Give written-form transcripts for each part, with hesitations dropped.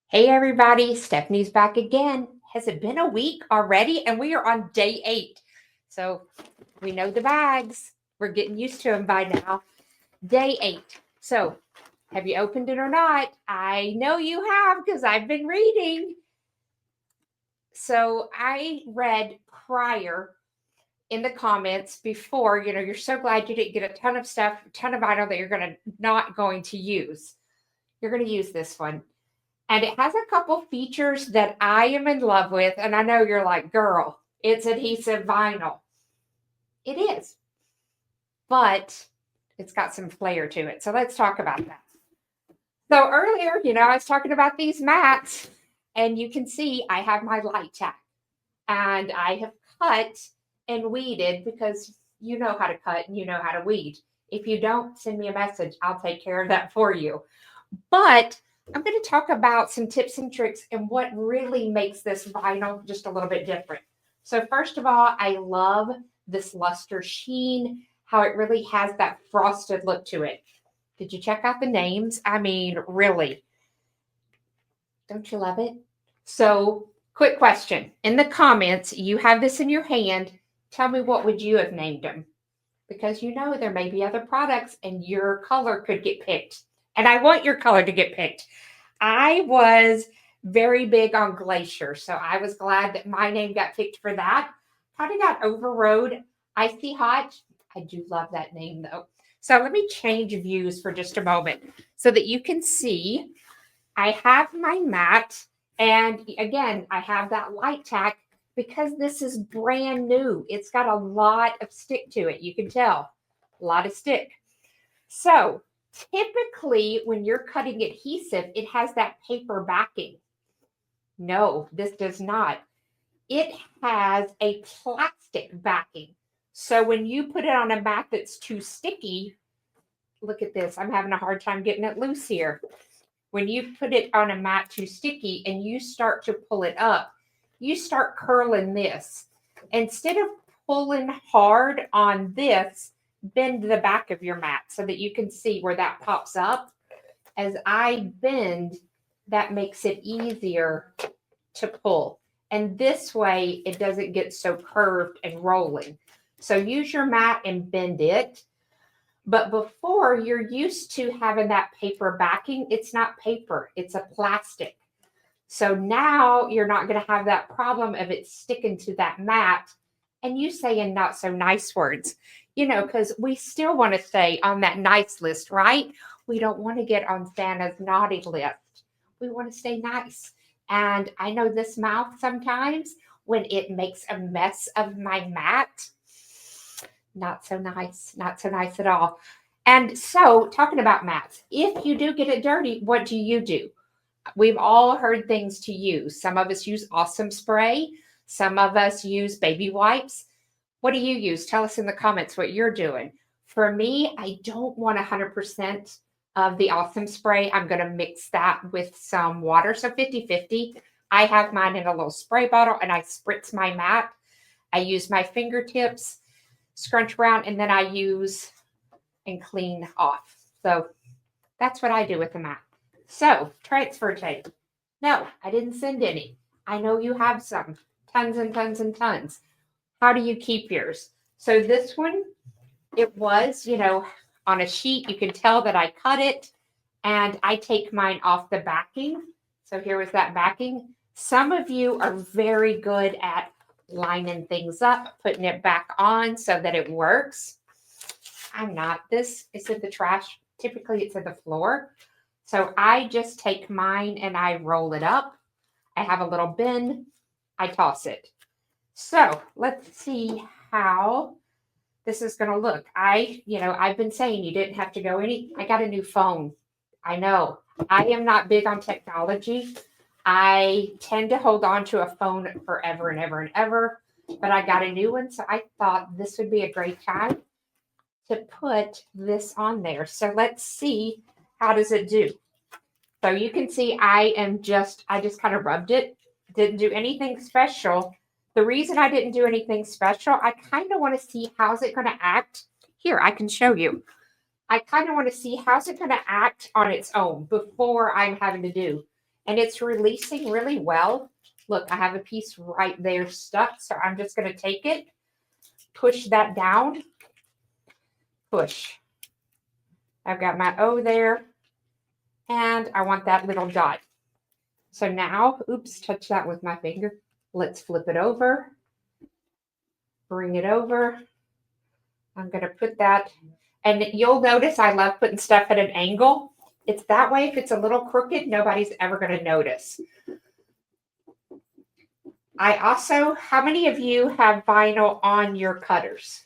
Hey everybody, Stephanie's back again. Has it been a week already? And we are on day 8. So we know the bags. We're getting used to them by now. Day 8. So have you opened it or not? I know you have because I've been reading. So I read prior in the comments before, you're so glad you didn't get a ton of stuff, a ton of vinyl that you're not going to use. You're going to use this one. And it has a couple features that I am in love with. And I know you're like, girl, it's adhesive vinyl. It is, but it's got some flair to it. So let's talk about that. So earlier, I was talking about these mats, and you can see I have my light tack. And I have cut and weeded because you know how to cut and you know how to weed. If you don't, send me a message. I'll take care of that for you. But I'm going to talk about some tips and tricks and what really makes this vinyl just a little bit different. So first of all, I love this luster sheen, how it really has that frosted look to it. Did you check out the names? I mean, really. Don't you love it? So quick question. In the comments, you have this in your hand. Tell me, what would you have named them? Because there may be other products and your color could get picked. And I want your color to get picked. I was very big on Glacier, so I was glad that my name got picked for that. Kind of got overrode. Icy Hot. I do love that name though. So let me change views for just a moment so that you can see. I have my mat, and again, I have that light tack because this is brand new. It's got a lot of stick to it. You can tell, a lot of stick. So typically, when you're cutting adhesive, it has that paper backing. No, this does not. It has a plastic backing. So when you put it on a mat that's too sticky, look at this. I'm having a hard time getting it loose here. When you put it on a mat too sticky and you start to pull it up, you start curling this. Instead of pulling hard on this, bend the back of your mat so that you can see where that pops up. As I bend, that makes it easier to pull. And this way, it doesn't get so curved and rolling. So use your mat and bend it. But before, you're used to having that paper backing. It's not paper, it's a plastic. So now you're not going to have that problem of it sticking to that mat and you saying not so nice words, because we still want to stay on that nice list, right? We don't want to get on Santa's naughty list. We want to stay nice. And I know this mouth sometimes, when it makes a mess of my mat, not so nice, not so nice at all. And so, talking about mats, if you do get it dirty, what do? We've all heard things to use. Some of us use Awesome Spray, some of us use baby wipes. What do you use? Tell us in the comments what you're doing. For me, I don't want 100% of the Awesome Spray. I'm going to mix that with some water. So 50-50. I have mine in a little spray bottle and I spritz my mat. I use my fingertips, scrunch around, and then I use and clean off. So that's what I do with the mat. So transfer tape. No, I didn't send any. I know you have some. Tons and tons and tons. How do you keep yours? So this one, it was, on a sheet. You can tell that I cut it and I take mine off the backing. So here was that backing. Some of you are very good at lining things up, putting it back on so that it works. I'm not. This is in the trash. Typically it's in the floor. So I just take mine and I roll it up. I have a little bin. I toss it. So let's see how this is going to look. I've been saying you didn't have to go any. I got a new phone. I know. I am not big on technology. I tend to hold on to a phone forever and ever and ever. But I got a new one. So I thought this would be a great time to put this on there. So let's see, how does it do? So you can see I just kind of rubbed it. Didn't do anything special. The reason I didn't do anything special, I kind of want to see how's it going to act. Here, I can show you. I kind of want to see how's it going to act on its own before I'm having to do. and it's releasing really well. Look, I have a piece right there stuck, so I'm just going to take it, push that down, push. I've got my O there, and I want that little dot. So now, oops, touch that with my finger. Let's flip it over, bring it over. I'm going to put that, and you'll notice I love putting stuff at an angle. It's that way, if it's a little crooked, nobody's ever going to notice. I also, how many of you have vinyl on your cutters?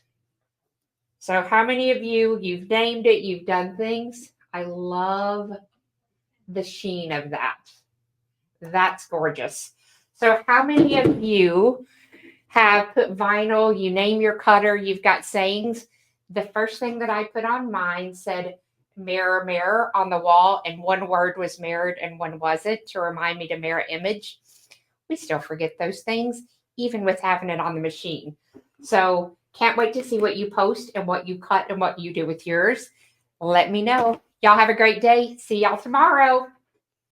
So how many of you, you've named it, you've done things? I love the sheen of that. That's gorgeous. So how many of you have put vinyl, you name your cutter, you've got sayings? The first thing that I put on mine said, mirror, mirror on the wall, and one word was mirrored and one wasn't, to remind me to mirror image. We still forget those things, even with having it on the machine. So can't wait to see what you post and what you cut and what you do with yours. Let me know. Y'all have a great day. See y'all tomorrow.